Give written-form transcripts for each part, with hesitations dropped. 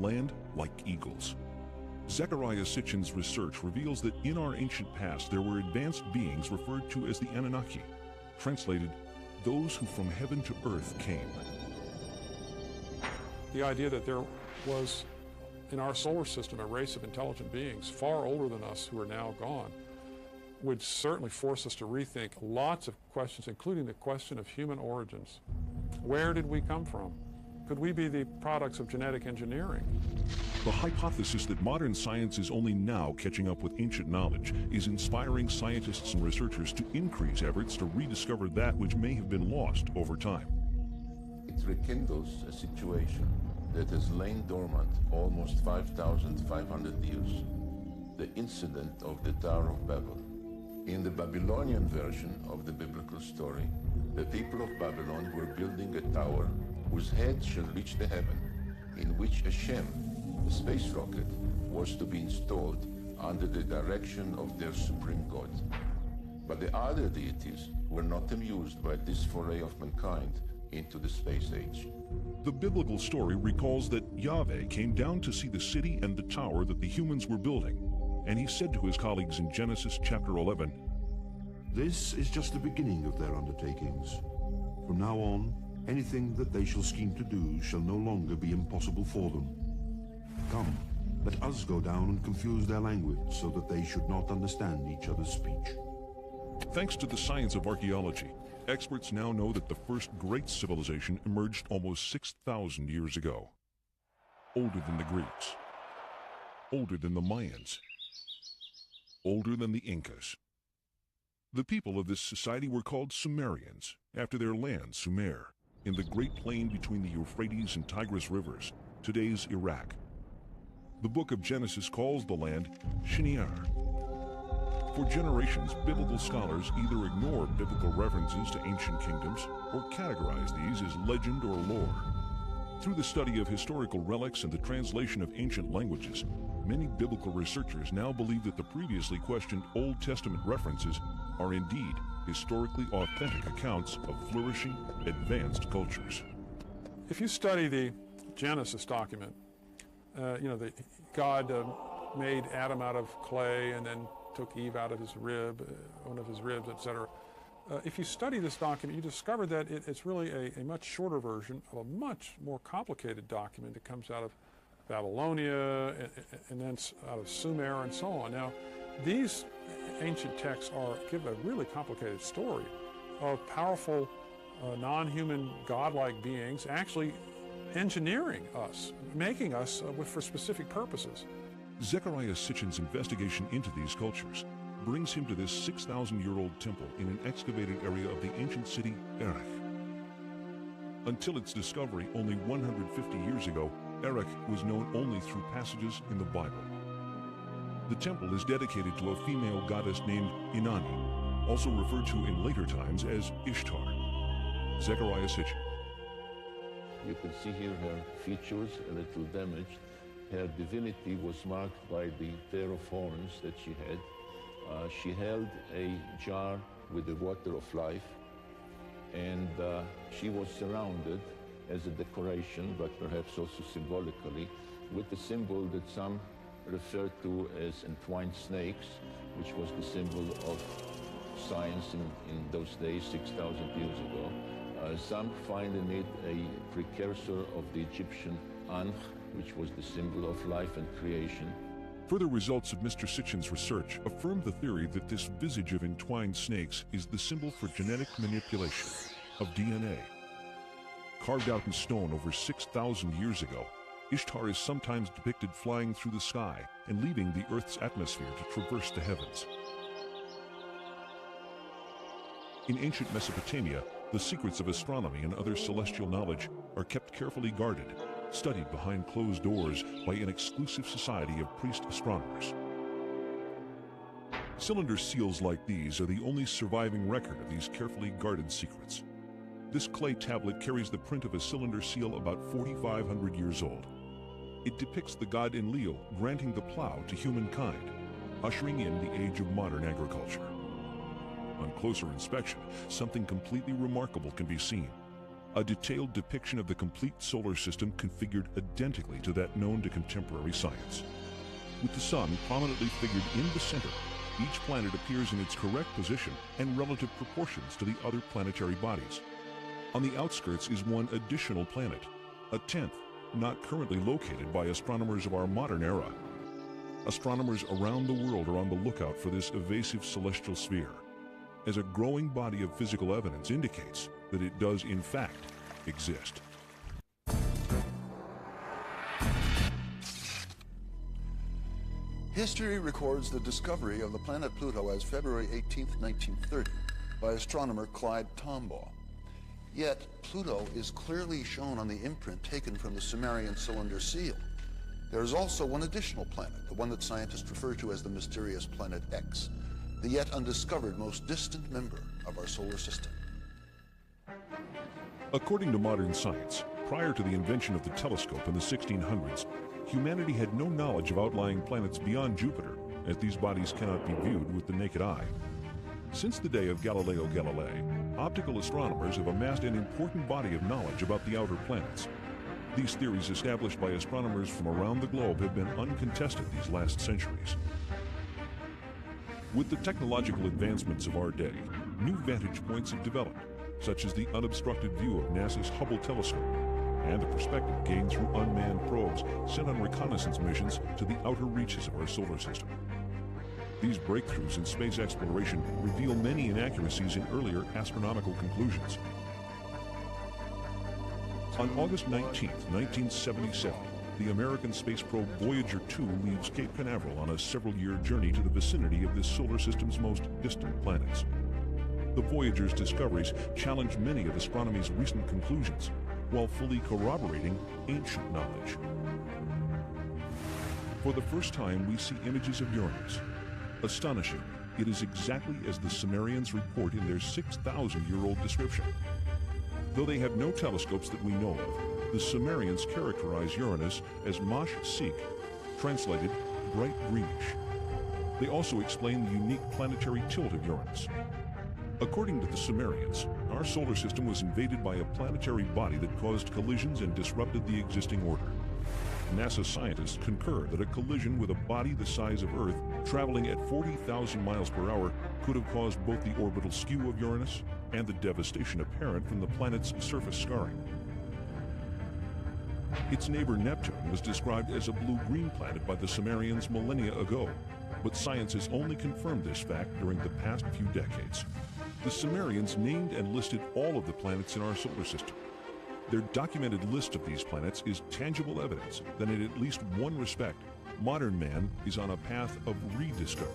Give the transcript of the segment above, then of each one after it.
land like eagles. Zechariah Sitchin's research reveals that in our ancient past there were advanced beings referred to as the Annunaki, translated, those who from heaven to earth came. The idea that there was in our solar system a race of intelligent beings far older than us who are now gone would certainly force us to rethink lots of questions, including the question of human origins. Where did we come from? Could we be the products of genetic engineering? The hypothesis that modern science is only now catching up with ancient knowledge is inspiring scientists and researchers to increase efforts to rediscover that which may have been lost over time. It rekindles a situation that has lain dormant almost 5,500 years, the incident of the Tower of Babel. In the Babylonian version of the biblical story, the people of Babylon were building a tower whose head shall reach the heaven, in which a Shem, a space rocket, was to be installed under the direction of their supreme god. But the other deities were not amused by this foray of mankind into the space age. The biblical story recalls that Yahweh came down to see the city and the tower that the humans were building, and he said to his colleagues in Genesis chapter 11, "This is just the beginning of their undertakings. From now on, anything that they shall scheme to do shall no longer be impossible for them. Come, let us go down and confuse their language so that they should not understand each other's speech." Thanks to the science of archaeology, experts now know that the first great civilization emerged almost 6,000 years ago. Older than the Greeks, older than the Mayans, older than the Incas. The people of this society were called Sumerians, after their land, Sumer, in the Great Plain between the Euphrates and Tigris rivers, today's Iraq. The book of Genesis calls the land Shinar. For generations, biblical scholars either ignore biblical references to ancient kingdoms or categorize these as legend or lore. Through the study of historical relics and the translation of ancient languages, many biblical researchers now believe that the previously questioned Old Testament references are indeed historically authentic accounts of flourishing, advanced cultures. If you study the Genesis document, God made Adam out of clay and then took Eve out of his rib, one of his ribs, etc. If you study this document, you discover that it's really a much shorter version of a much more complicated document that comes out of Babylonia and then out of Sumer and so on. Now, these ancient texts give a really complicated story of powerful, non-human, godlike beings actually engineering us, making us for specific purposes. Zechariah Sitchin's investigation into these cultures brings him to this 6,000-year-old temple in an excavated area of the ancient city Erech. Until its discovery only 150 years ago, Erech was known only through passages in the Bible. The temple is dedicated to a female goddess named Inanni, also referred to in later times as Ishtar. Zechariah Sitchin. You can see here her features a little damaged. Her divinity was marked by the pair of horns that she had. She held a jar with the water of life, and she was surrounded as a decoration, but perhaps also symbolically, with the symbol that some refer to as entwined snakes, which was the symbol of science in those days, 6,000 years ago. Some find in it a precursor of the Egyptian Ankh, which was the symbol of life and creation. Further results of Mr. Sitchin's research affirm the theory that this visage of entwined snakes is the symbol for genetic manipulation of DNA. Carved out in stone over 6,000 years ago, Ishtar is sometimes depicted flying through the sky and leaving the Earth's atmosphere to traverse the heavens. In ancient Mesopotamia, the secrets of astronomy and other celestial knowledge are kept carefully guarded, studied behind closed doors by an exclusive society of priest astronomers. Cylinder seals like these are the only surviving record of these carefully guarded secrets. This clay tablet carries the print of a cylinder seal about 4,500 years old. It depicts the god Enlil granting the plow to humankind, ushering in the age of modern agriculture. On closer inspection, something completely remarkable can be seen. a detailed depiction of the complete solar system configured identically to that known to contemporary science. With the Sun prominently figured in the center, each planet appears in its correct position and relative proportions to the other planetary bodies. On the outskirts is one additional planet, a 10th, not currently located by astronomers of our modern era. Astronomers around the world are on the lookout for this evasive celestial sphere, as a growing body of physical evidence indicates that it does in fact exist. History records the discovery of the planet Pluto as February 18, 1930, by astronomer Clyde Tombaugh. Yet, Pluto is clearly shown on the imprint taken from the Sumerian cylinder seal. There is also one additional planet, the one that scientists refer to as the mysterious planet X, the yet undiscovered most distant member of our solar system. According to modern science, prior to the invention of the telescope in the 1600s, humanity had no knowledge of outlying planets beyond Jupiter, as these bodies cannot be viewed with the naked eye. Since the day of Galileo Galilei, optical astronomers have amassed an important body of knowledge about the outer planets. These theories established by astronomers from around the globe have been uncontested these last centuries. With the technological advancements of our day, new vantage points have developed, such as the unobstructed view of NASA's Hubble telescope and the perspective gained through unmanned probes sent on reconnaissance missions to the outer reaches of our solar system. These breakthroughs in space exploration reveal many inaccuracies in earlier astronomical conclusions. On August 19, 1977, the American space probe Voyager 2 leaves Cape Canaveral on a several-year journey to the vicinity of this solar system's most distant planets. The Voyager's discoveries challenge many of astronomy's recent conclusions, while fully corroborating ancient knowledge. For the first time, we see images of Uranus. Astonishing, it is exactly as the Sumerians report in their 6,000-year-old description. Though they have no telescopes that we know of, the Sumerians characterize Uranus as Mash Sik, translated bright greenish. They also explain the unique planetary tilt of Uranus. According to the Sumerians, our solar system was invaded by a planetary body that caused collisions and disrupted the existing order. NASA scientists concur that a collision with a body the size of Earth, traveling at 40,000 miles per hour, could have caused both the orbital skew of Uranus and the devastation apparent from the planet's surface scarring. Its neighbor Neptune was described as a blue-green planet by the Sumerians millennia ago, but science has only confirmed this fact during the past few decades. The Sumerians named and listed all of the planets in our solar system. Their documented list of these planets is tangible evidence that in at least one respect, modern man is on a path of rediscovery.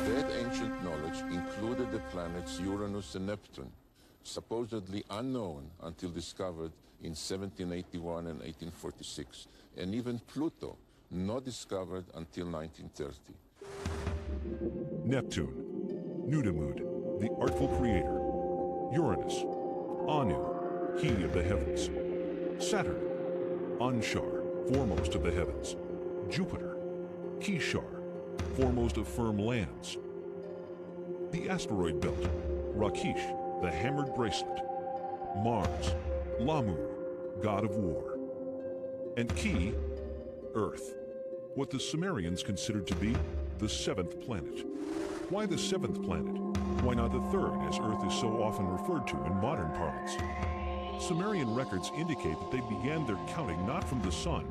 That ancient knowledge included the planets Uranus and Neptune, supposedly unknown until discovered in 1781 and 1846, and even Pluto, not discovered until 1930. Neptune, Nudimmud, the artful creator. Uranus, Anu, he of the heavens. Saturn, Anshar, foremost of the heavens. Jupiter, Kishar, foremost of firm lands. The asteroid belt, Rakish, the hammered bracelet. Mars, Lamu, god of war. And Ki, Earth, what the Sumerians considered to be the seventh planet. Why the seventh planet? Why not the third, as Earth is so often referred to in modern parlance? Sumerian records indicate that they began their counting not from the sun,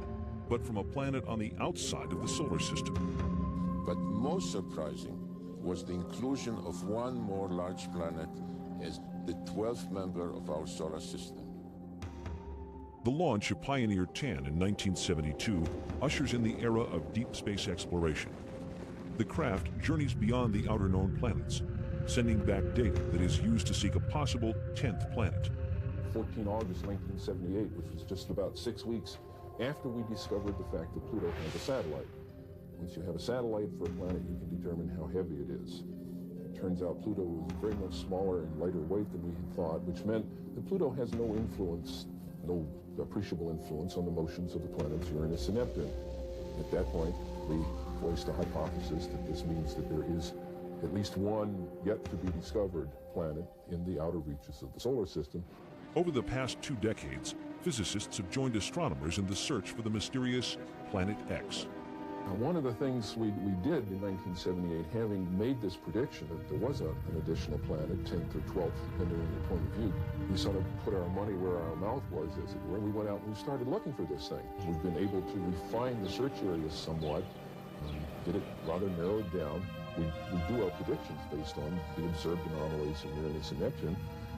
but from a planet on the outside of the solar system. But most surprising was the inclusion of one more large planet as the 12th member of our solar system. The launch of Pioneer 10 in 1972 ushers in the era of deep space exploration. The craft journeys beyond the outer known planets, sending back data that is used to seek a possible 10th planet. 14 August 1978, which was just about 6 weeks after we discovered the fact that Pluto has a satellite. Once you have a satellite for a planet, you can determine how heavy it is. It turns out Pluto was very much smaller and lighter weight than we had thought, which meant that Pluto has no influence, no appreciable influence on the motions of the planets Uranus and Neptune. At that point, we voiced a hypothesis that this means that there is at least one yet-to-be-discovered planet in the outer reaches of the solar system. Over the past 2 decades, physicists have joined astronomers in the search for the mysterious Planet X. Now, one of the things we did in 1978, having made this prediction that there was an additional planet, 10th or 12th, depending on your point of view, we sort of put our money where our mouth was, as it were. We went out and we started looking for this thing. We've been able to refine the search areas somewhat, get it rather narrowed down. We do our predictions based on the observed anomalies in Uranus and Neptune.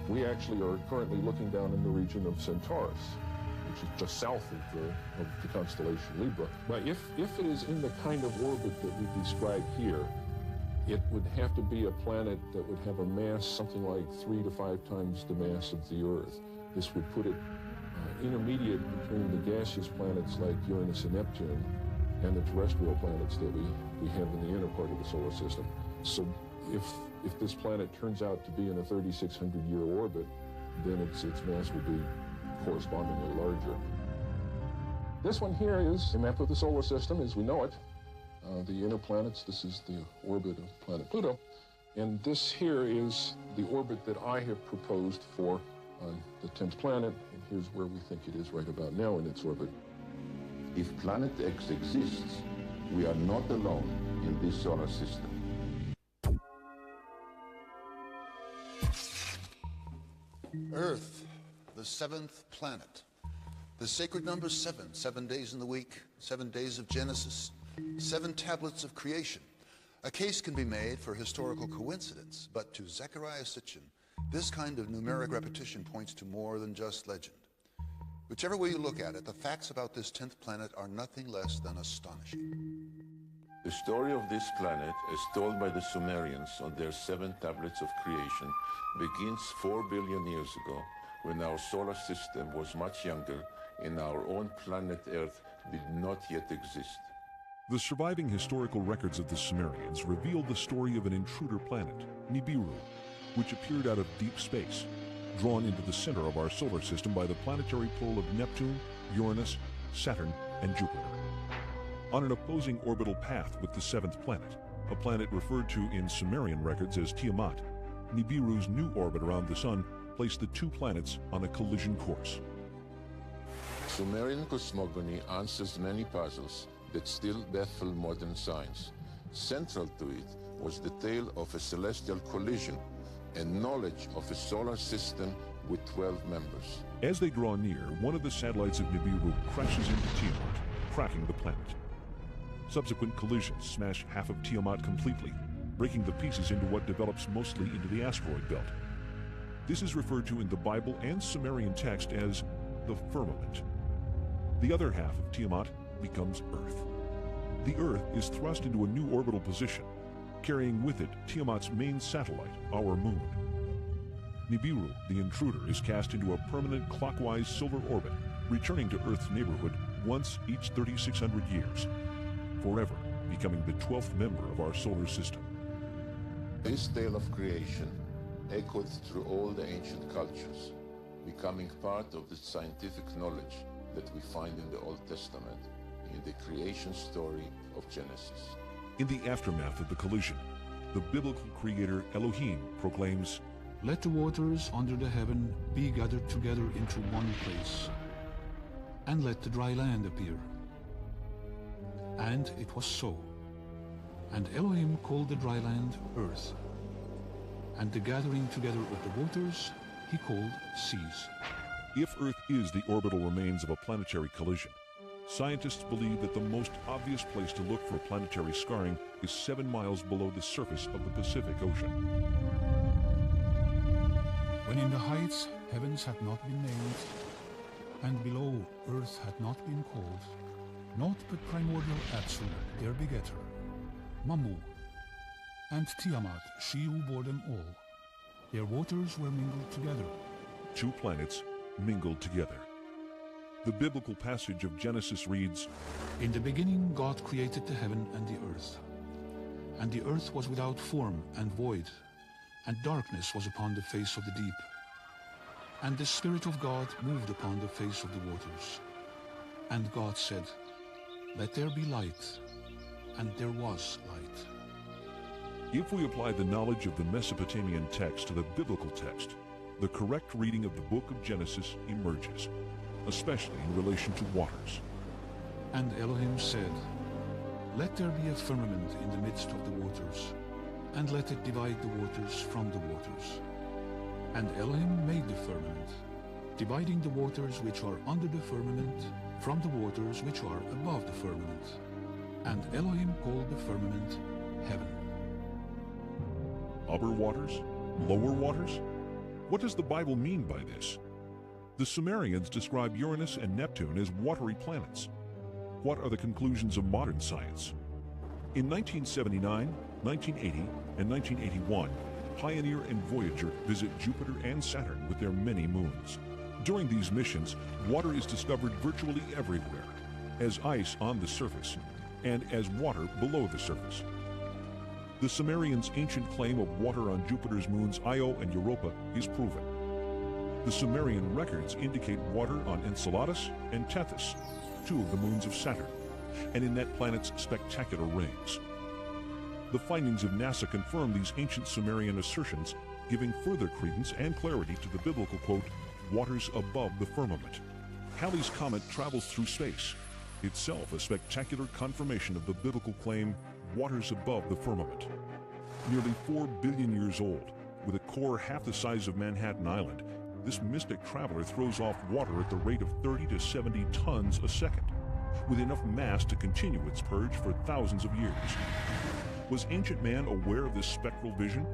We actually are currently looking down in the region of Centaurus, which is just south of the constellation Libra. But if it is in the kind of orbit that we describe here, it would have to be a planet that would have a mass something like 3 to 5 times the mass of the Earth. This would put it intermediate between the gaseous planets like Uranus and Neptune and the terrestrial planets that we have in the inner part of the solar system. So if this planet turns out to be in a 3,600-year orbit, then its mass will be correspondingly larger. This one here is a map of the solar system as we know it. The inner planets, this is the orbit of planet Pluto. And this here is the orbit that I have proposed for the 10th planet. And here's where we think it is right about now in its orbit. If Planet X exists, we are not alone in this solar system. Earth, the 7th planet. The sacred number 7, 7 days in the week, 7 days of Genesis, 7 tablets of creation. A case can be made for historical coincidence, but to Zecharia Sitchin, this kind of numeric repetition points to more than just legend. Whichever way you look at it, the facts about this 10th planet are nothing less than astonishing. The story of this planet, as told by the Sumerians on their 7 tablets of creation, begins 4 billion years ago, when our solar system was much younger and our own planet Earth did not yet exist. The surviving historical records of the Sumerians reveal the story of an intruder planet, Nibiru, which appeared out of deep space, drawn into the center of our solar system by the planetary pull of Neptune, Uranus, Saturn, and Jupiter. On an opposing orbital path with the 7th planet, a planet referred to in Sumerian records as Tiamat, Nibiru's new orbit around the Sun placed the 2 planets on a collision course. Sumerian cosmogony answers many puzzles that still baffle modern science. Central to it was the tale of a celestial collision and knowledge of a solar system with 12 members. As they draw near, one of the satellites of Nibiru crashes into Tiamat, cracking the planet. Subsequent collisions smash half of Tiamat completely, breaking the pieces into what develops mostly into the asteroid belt. This is referred to in the Bible and Sumerian text as the firmament. The other half of Tiamat becomes Earth. The Earth is thrust into a new orbital position, carrying with it Tiamat's main satellite, our moon. Nibiru, the intruder, is cast into a permanent clockwise silver orbit, returning to Earth's neighborhood once each 3,600 years, forever becoming the 12th member of our solar system. This tale of creation echoed through all the ancient cultures, becoming part of the scientific knowledge that we find in the Old Testament, in the creation story of Genesis. In the aftermath of the collision, the biblical creator Elohim proclaims, "Let the waters under the heaven be gathered together into one place, and let the dry land appear." And it was so. And Elohim called the dry land earth, and the gathering together of the waters he called seas. If Earth is the orbital remains of a planetary collision, scientists believe that the most obvious place to look for planetary scarring is 7 miles below the surface of the Pacific Ocean. When in the heights heavens had not been named, and below earth had not been called, naught but primordial Atsu, their begetter, Mamu, and Tiamat, she who bore them all. Their waters were mingled together. 2 planets mingled together. The biblical passage of Genesis reads, "In the beginning God created the heaven and the earth. And the earth was without form and void, and darkness was upon the face of the deep. And the Spirit of God moved upon the face of the waters. And God said, Let there be light, and there was light." If we apply the knowledge of the Mesopotamian text to the biblical text, the correct reading of the book of Genesis emerges, especially in relation to waters. And Elohim said, "Let there be a firmament in the midst of the waters, and let it divide the waters from the waters." And Elohim made the firmament, dividing the waters which are under the firmament from the waters which are above the firmament. And Elohim called the firmament heaven. Upper waters? Lower waters? What does the Bible mean by this? The Sumerians describe Uranus and Neptune as watery planets. What are the conclusions of modern science? In 1979, 1980, and 1981, Pioneer and Voyager visit Jupiter and Saturn with their many moons. During these missions, water is discovered virtually everywhere, as ice on the surface and as water below the surface. The Sumerians' ancient claim of water on Jupiter's moons Io and Europa is proven. The Sumerian records indicate water on Enceladus and Tethys, two of the moons of Saturn, and in that planet's spectacular rings. The findings of NASA confirm these ancient Sumerian assertions, giving further credence and clarity to the biblical quote, "waters above the firmament." Halley's Comet travels through space, itself a spectacular confirmation of the biblical claim, "waters above the firmament." Nearly 4 billion years old, with a core half the size of Manhattan Island, this mystic traveler throws off water at the rate of 30 to 70 tons a second, with enough mass to continue its purge for thousands of years. Was ancient man aware of this spectral vision?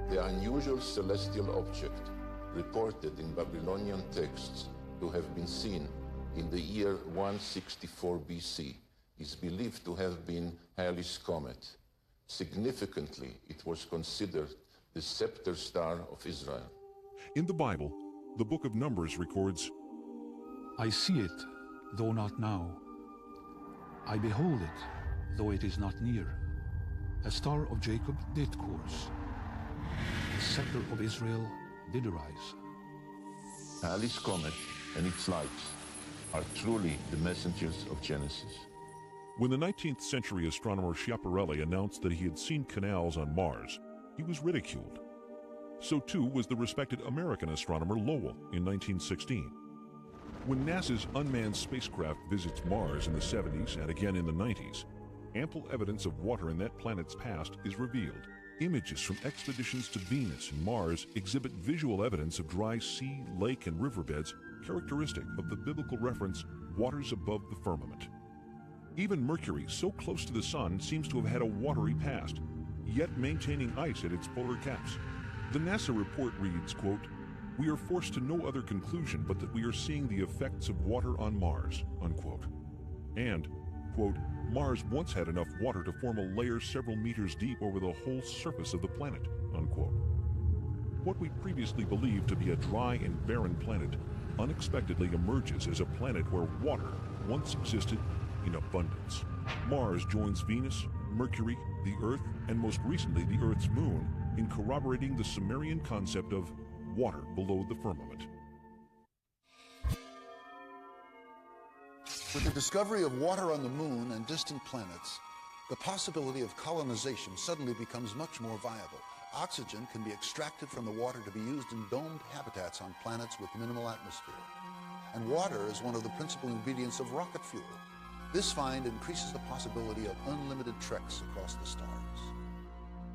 The unusual celestial object, reported in Babylonian texts to have been seen in the year 164 BC, is believed to have been Halley's Comet. Significantly, it was considered the scepter star of Israel. In the Bible, the book of Numbers records, "I see it, though not now. I behold it, though it is not near. A star of Jacob did course. The scepter of Israel did arise." Halley's Comet and its lights are truly the messengers of Genesis. when the 19th century astronomer Schiaparelli announced that he had seen canals on Mars, he was ridiculed. So too was the respected American astronomer Lowell in 1916. When NASA's unmanned spacecraft visits Mars in the 70s and again in the 90s, ample evidence of water in that planet's past is revealed. Images from expeditions to Venus and Mars exhibit visual evidence of dry sea, lake, and riverbeds characteristic of the biblical reference, waters above the firmament. Even Mercury, so close to the Sun, seems to have had a watery past, yet maintaining ice at its polar caps. The NASA report reads, quote, "We are forced to no other conclusion but that we are seeing the effects of water on Mars," unquote. And, quote, "Mars once had enough water to form a layer several meters deep over the whole surface of the planet," unquote. What we previously believed to be a dry and barren planet unexpectedly emerges as a planet where water once existed in abundance. Mars joins Venus, Mercury, the Earth, and most recently the Earth's moon in corroborating the Sumerian concept of water below the firmament. With the discovery of water on the moon and distant planets, the possibility of colonization suddenly becomes much more viable. Oxygen can be extracted from the water to be used in domed habitats on planets with minimal atmosphere. And water is one of the principal ingredients of rocket fuel. This find increases the possibility of unlimited treks across the stars.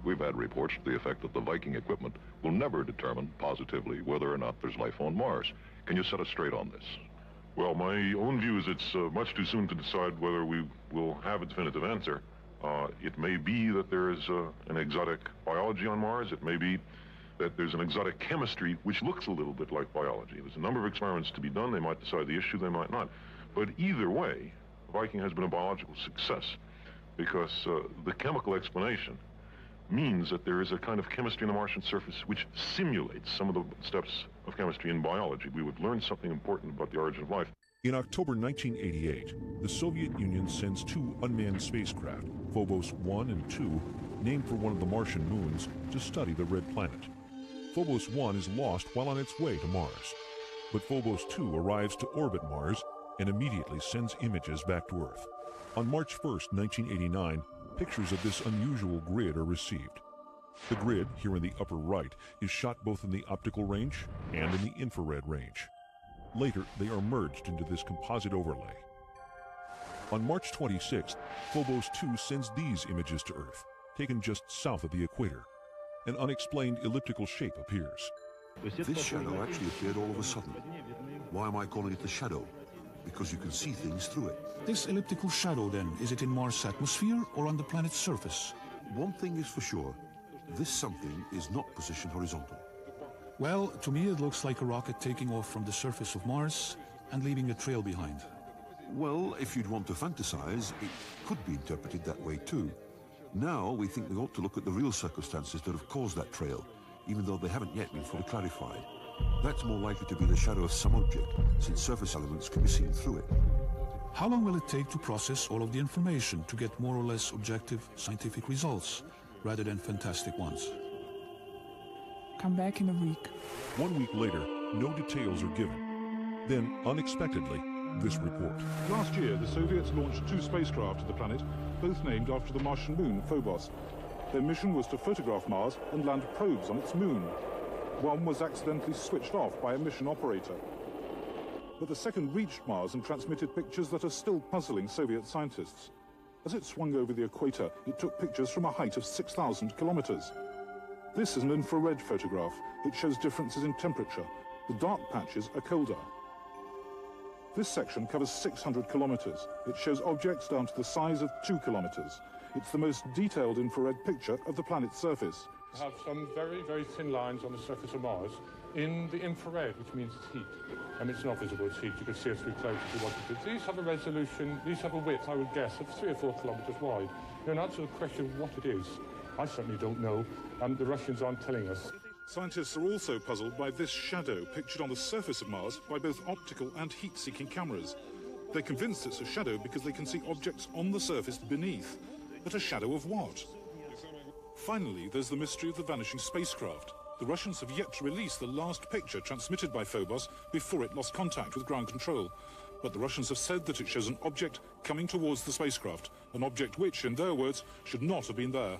We've had reports to the effect that the Viking equipment will never determine positively whether or not there's life on Mars. Can you set us straight on this? Well, my own view is it's much too soon to decide whether we will have a definitive answer. It may be that there is an exotic biology on Mars. It may be that there's an exotic chemistry which looks a little bit like biology. There's a number of experiments to be done. They might decide the issue, they might not. But either way, Viking has been a biological success because the chemical explanation means that there is a kind of chemistry on the Martian surface which simulates some of the steps of chemistry in biology. We would learn something important about the origin of life. In October 1988, the Soviet Union sends two unmanned spacecraft, Phobos 1 and 2, named for one of the Martian moons, to study the red planet. Phobos 1 is lost while on its way to Mars, but Phobos 2 arrives to orbit Mars and immediately sends images back to Earth. On March 1st, 1989, pictures of this unusual grid are received. The grid, here in the upper right, is shot both in the optical range and in the infrared range. Later, they are merged into this composite overlay. On March 26th, Phobos 2 sends these images to Earth, taken just south of the equator. An unexplained elliptical shape appears. This shadow actually appeared all of a sudden. Why am I calling it the shadow? Because you can see things through it. This elliptical shadow, then, is it in Mars' atmosphere or on the planet's surface? One thing is for sure, this something is not positioned horizontal. Well, to me it looks like a rocket taking off from the surface of Mars and leaving a trail behind. Well, if you'd want to fantasize, it could be interpreted that way too. Now we think we ought to look at the real circumstances that have caused that trail, even though they haven't yet been fully clarified. That's more likely to be the shadow of some object, since surface elements can be seen through it. How long will it take to process all of the information to get more or less objective scientific results, rather than fantastic ones? Come back in a week. 1 week later, no details are given. Then, unexpectedly, this report. Last year, the Soviets launched 2 spacecraft to the planet, both named after the Martian moon, Phobos. Their mission was to photograph Mars and land probes on its moon. One was accidentally switched off by a mission operator. But the second reached Mars and transmitted pictures that are still puzzling Soviet scientists. As it swung over the equator, it took pictures from a height of 6,000 kilometers. This is an infrared photograph. It shows differences in temperature. The dark patches are colder. This section covers 600 kilometers. It shows objects down to the size of 2 kilometers. It's the most detailed infrared picture of the planet's surface. We have some very, very thin lines on the surface of Mars in the infrared, which means it's heat. It's not visible, it's heat. You can see it through clouds if you wanted to. These have a resolution, these have a width, I would guess, of 3 or 4 kilometers wide. In answer to the question of what it is, I certainly don't know. The Russians aren't telling us. Scientists are also puzzled by this shadow pictured on the surface of Mars by both optical and heat-seeking cameras. They're convinced it's a shadow because they can see objects on the surface beneath. But a shadow of what? Finally, there's the mystery of the vanishing spacecraft. The Russians have yet to release the last picture transmitted by Phobos before it lost contact with ground control. But the Russians have said that it shows an object coming towards the spacecraft, an object which, in their words, should not have been there.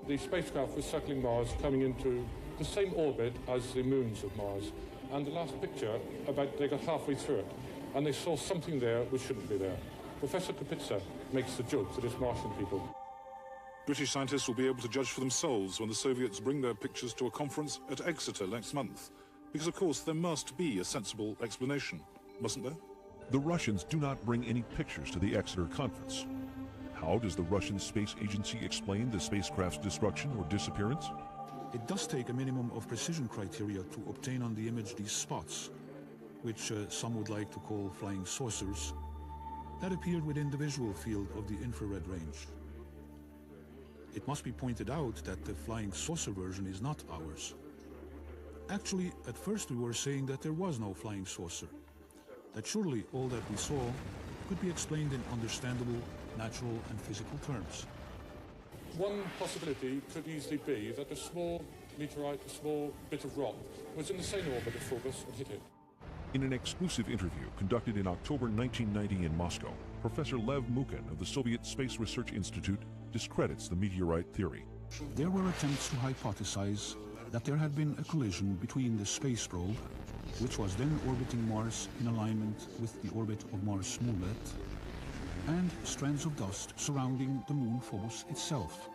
The spacecraft was circling Mars, coming into the same orbit as the moons of Mars. And the last picture, they got halfway through it, and they saw something there which shouldn't be there. Professor Kapitsa makes the joke that it's Martian people. British scientists will be able to judge for themselves when the Soviets bring their pictures to a conference at Exeter next month. Because, of course, there must be a sensible explanation, mustn't there? The Russians do not bring any pictures to the Exeter conference. How does the Russian Space Agency explain the spacecraft's destruction or disappearance? It does take a minimum of precision criteria to obtain on the image these spots, which some would like to call flying saucers, that appeared within the visual field of the infrared range. It must be pointed out that the flying saucer version is not ours. Actually, at first we were saying that there was no flying saucer, that surely all that we saw could be explained in understandable, natural and physical terms. One possibility could easily be that a small meteorite, a small bit of rock, was in the same orbit of Phobos and hit it. In an exclusive interview conducted in October 1990 in Moscow, Professor Lev Mukhin of the Soviet Space Research Institute discredits the meteorite theory. There were attempts to hypothesize that there had been a collision between the space probe, which was then orbiting Mars in alignment with the orbit of Mars' moonlet, and strands of dust surrounding the moon Phobos itself.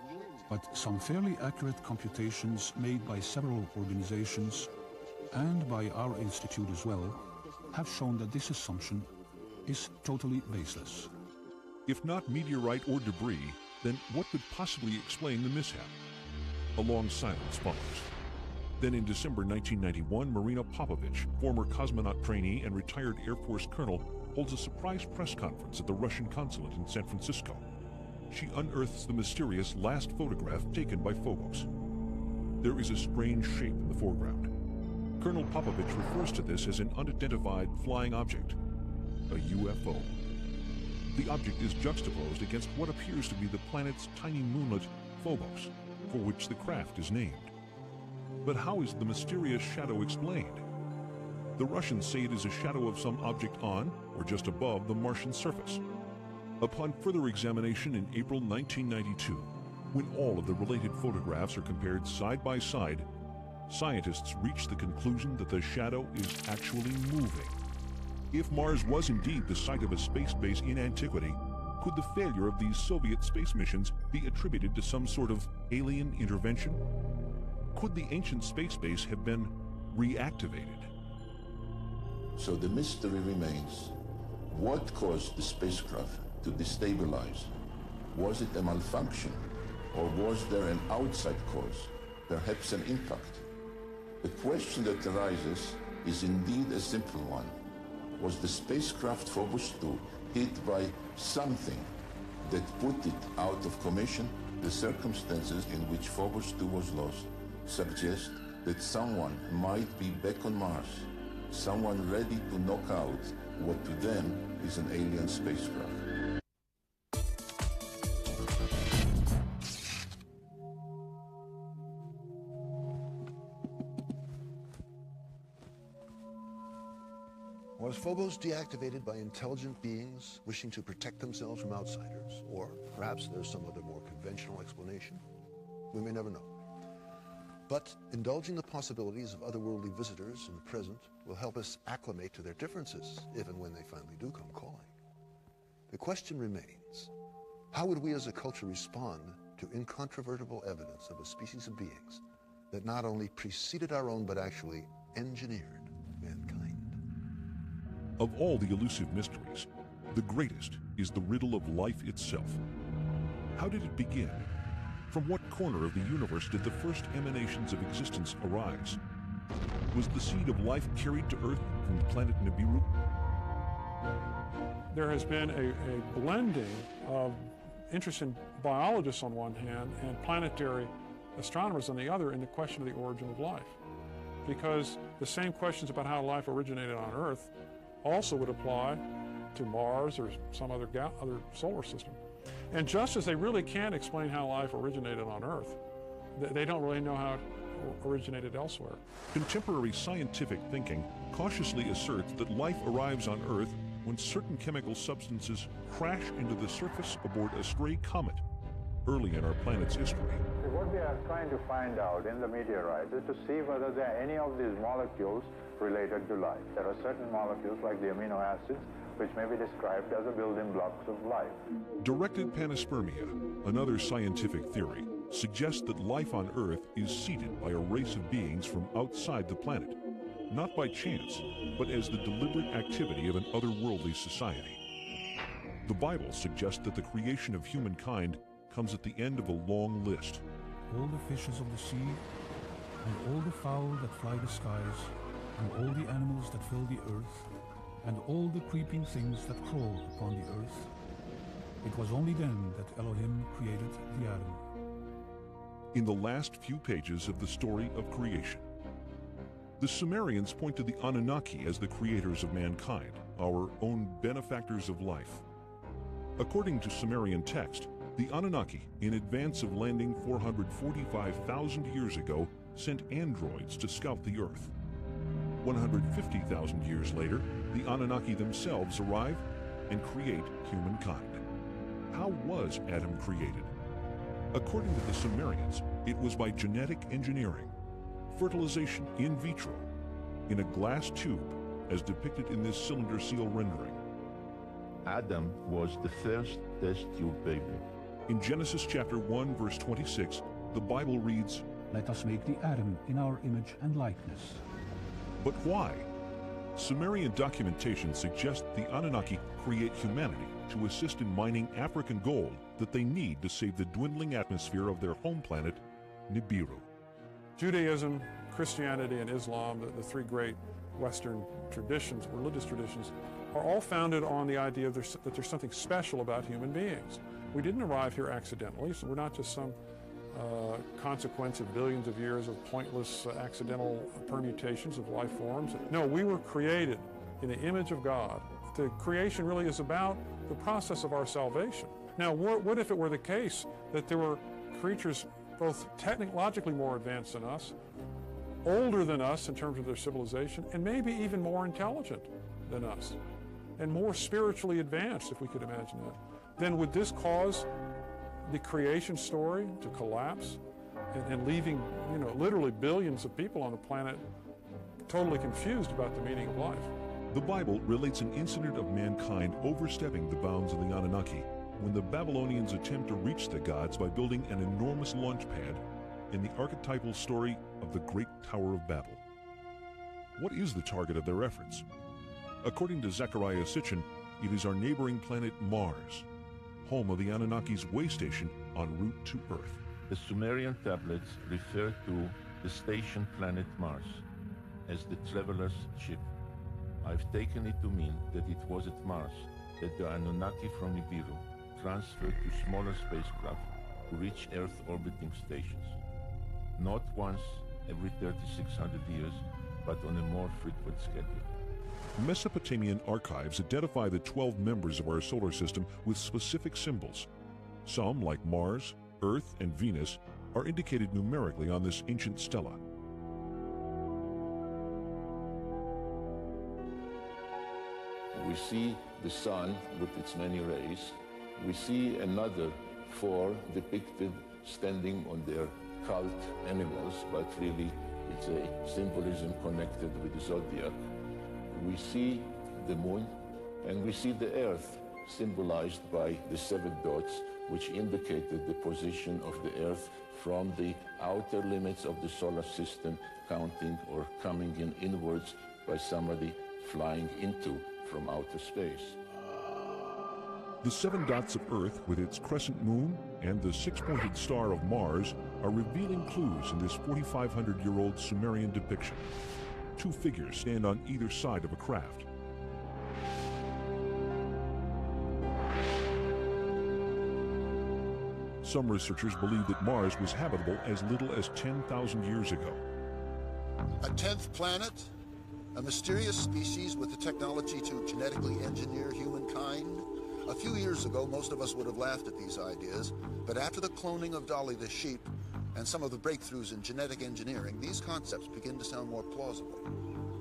But some fairly accurate computations made by several organizations, and by our institute as well, have shown that this assumption is totally baseless. If not meteorite or debris, then what could possibly explain the mishap? A long silence follows. Then in December 1991, Marina Popovich, former cosmonaut trainee and retired Air Force colonel, holds a surprise press conference at the Russian consulate in San Francisco. She unearths the mysterious last photograph taken by Phobos. There is a strange shape in the foreground. Colonel Popovich refers to this as an unidentified flying object, a UFO. The object is juxtaposed against what appears to be the planet's tiny moonlet, Phobos, for which the craft is named. But how is the mysterious shadow explained? The Russians say it is a shadow of some object on or just above the Martian surface. Upon further examination in April 1992, When all of the related photographs are compared side by side, scientists reach the conclusion that the shadow is actually moving. If Mars was indeed the site of a space base in antiquity, could the failure of these Soviet space missions be attributed to some sort of alien intervention? Could the ancient space base have been reactivated? So the mystery remains. What caused the spacecraft to destabilize? Was it a malfunction? Or was there an outside cause, perhaps an impact? The question that arises is indeed a simple one. Was the spacecraft Phobos 2 hit by something that put it out of commission? The circumstances in which Phobos 2 was lost suggest that someone might be back on Mars, someone ready to knock out what to them is an alien spacecraft. Was Phobos deactivated by intelligent beings wishing to protect themselves from outsiders? Or perhaps there's some other more conventional explanation? We may never know. But indulging the possibilities of otherworldly visitors in the present will help us acclimate to their differences, if and when they finally do come calling. The question remains, how would we as a culture respond to incontrovertible evidence of a species of beings that not only preceded our own, but actually engineered mankind? Of all the elusive mysteries, the greatest is the riddle of life itself. How did it begin? From what corner of the universe did the first emanations of existence arise? Was the seed of life carried to Earth from the planet Nibiru? There has been a blending of interest in biologists on one hand and planetary astronomers on the other in the question of the origin of life. Because the same questions about how life originated on Earth also would apply to Mars or some other solar system. And just as they really can't explain how life originated on Earth, they don't really know how it originated elsewhere. Contemporary scientific thinking cautiously asserts that life arrives on Earth when certain chemical substances crash into the surface aboard a stray comet early in our planet's history. What we are trying to find out in the meteorite is to see whether there are any of these molecules related to life. There are certain molecules like the amino acids which may be described as the building blocks of life. Directed panspermia, another scientific theory, suggests that life on Earth is seeded by a race of beings from outside the planet, not by chance, but as the deliberate activity of an otherworldly society. The Bible suggests that the creation of humankind comes at the end of a long list. All the fishes of the sea, and all the fowl that fly the skies, and all the animals that fill the earth, and all the creeping things that crawl upon the earth. It was only then that Elohim created the Adam. In the last few pages of the story of creation, the Sumerians point to the Annunaki as the creators of mankind, our own benefactors of life. According to Sumerian text, the Annunaki, in advance of landing 445,000 years ago, sent androids to scout the earth. 150,000 years later, the Annunaki themselves arrive and create humankind. How was Adam created? According to the Sumerians, it was by genetic engineering, fertilization in vitro, in a glass tube, as depicted in this cylinder seal rendering. Adam was the first test tube baby. In Genesis chapter 1, verse 26, the Bible reads, Let us make the Adam in our image and likeness. But why? Sumerian documentation suggests the Anunnaki create humanity to assist in mining African gold that they need to save the dwindling atmosphere of their home planet, Nibiru. Judaism, Christianity, and Islam, the three great Western traditions, religious traditions, are all founded on the idea that there's something special about human beings. We didn't arrive here accidentally, so we're not just some consequence of billions of years of pointless accidental permutations of life forms. No, we were created in the image of God. The creation really is about the process of our salvation. Now, what if it were the case that there were creatures both technologically more advanced than us, older than us in terms of their civilization, and maybe even more intelligent than us, and more spiritually advanced, if we could imagine that? Then would this cause the creation story to collapse and leaving, literally billions of people on the planet totally confused about the meaning of life. The Bible relates an incident of mankind overstepping the bounds of the Anunnaki when the Babylonians attempt to reach the gods by building an enormous launch pad in the archetypal story of the Great Tower of Babel. What is the target of their efforts? According to Zecharia Sitchin, it is our neighboring planet Mars, home of the Anunnaki's way station en route to Earth. The Sumerian tablets refer to the station planet Mars as the traveler's ship. I've taken it to mean that it was at Mars that the Anunnaki from Nibiru transferred to smaller spacecraft to reach Earth orbiting stations. Not once every 3,600 years, but on a more frequent schedule. Mesopotamian archives identify the 12 members of our solar system with specific symbols. Some, like Mars, Earth, and Venus, are indicated numerically on this ancient stela. We see the sun with its many rays. We see another 4 depicted standing on their cult animals, but really it's a symbolism connected with the zodiac. We see the moon, and we see the earth symbolized by the 7 dots, which indicated the position of the earth from the outer limits of the solar system, counting or coming in inwards by somebody flying into from outer space. The 7 dots of Earth with its crescent moon and the 6-pointed star of Mars are revealing clues in this 4,500-year-old Sumerian depiction. 2 figures stand on either side of a craft. Some researchers believe that Mars was habitable as little as 10,000 years ago. A 10th planet? A mysterious species with the technology to genetically engineer humankind? A few years ago, most of us would have laughed at these ideas, but after the cloning of Dolly the sheep and some of the breakthroughs in genetic engineering, these concepts begin to sound more plausible.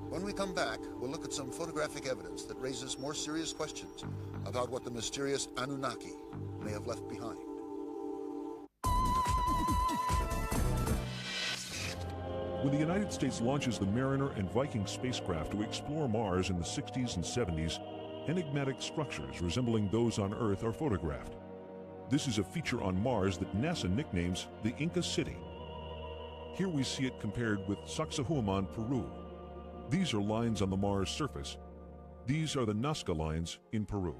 When we come back, we'll look at some photographic evidence that raises more serious questions about what the mysterious Anunnaki may have left behind. When the United States launches the Mariner and Viking spacecraft to explore Mars in the 60s and 70s, enigmatic structures resembling those on Earth are photographed. This is a feature on Mars that NASA nicknames the Inca City. Here we see it compared with Sacsayhuaman, Peru. These are lines on the Mars surface. These are the Nazca lines in Peru.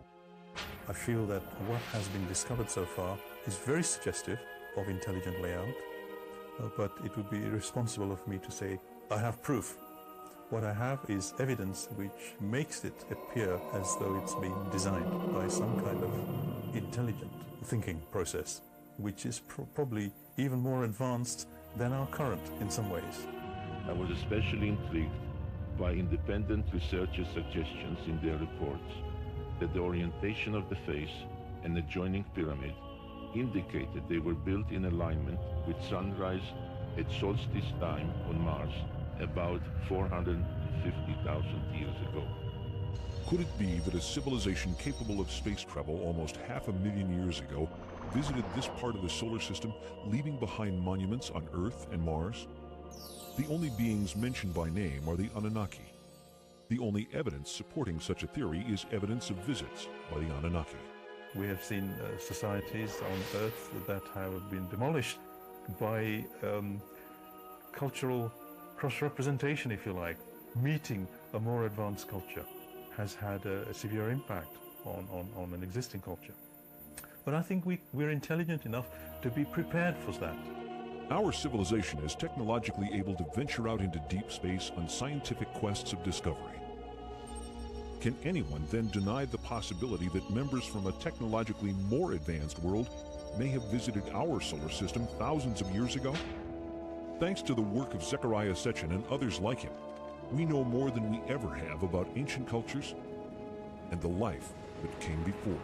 I feel that what has been discovered so far is very suggestive of intelligent layout, but it would be irresponsible of me to say I have proof. What I have is evidence which makes it appear as though it's been designed by some kind of intelligent thinking process, which is probably even more advanced than our current in some ways. I was especially intrigued by independent researchers' suggestions in their reports that the orientation of the face and adjoining pyramid indicated they were built in alignment with sunrise at solstice time on Mars about 450,000 years ago. Could it be that a civilization capable of space travel almost 500,000 years ago visited this part of the solar system, leaving behind monuments on Earth and Mars? The only beings mentioned by name are the Anunnaki. The only evidence supporting such a theory is evidence of visits by the Anunnaki. We have seen societies on Earth that have been demolished by cultural cross-representation, if you like. Meeting a more advanced culture has had a severe impact on an existing culture. But I think we're intelligent enough to be prepared for that. Our civilization is technologically able to venture out into deep space on scientific quests of discovery. Can anyone then deny the possibility that members from a technologically more advanced world may have visited our solar system thousands of years ago? Thanks to the work of Zecharia Sitchin and others like him, we know more than we ever have about ancient cultures and the life that came before.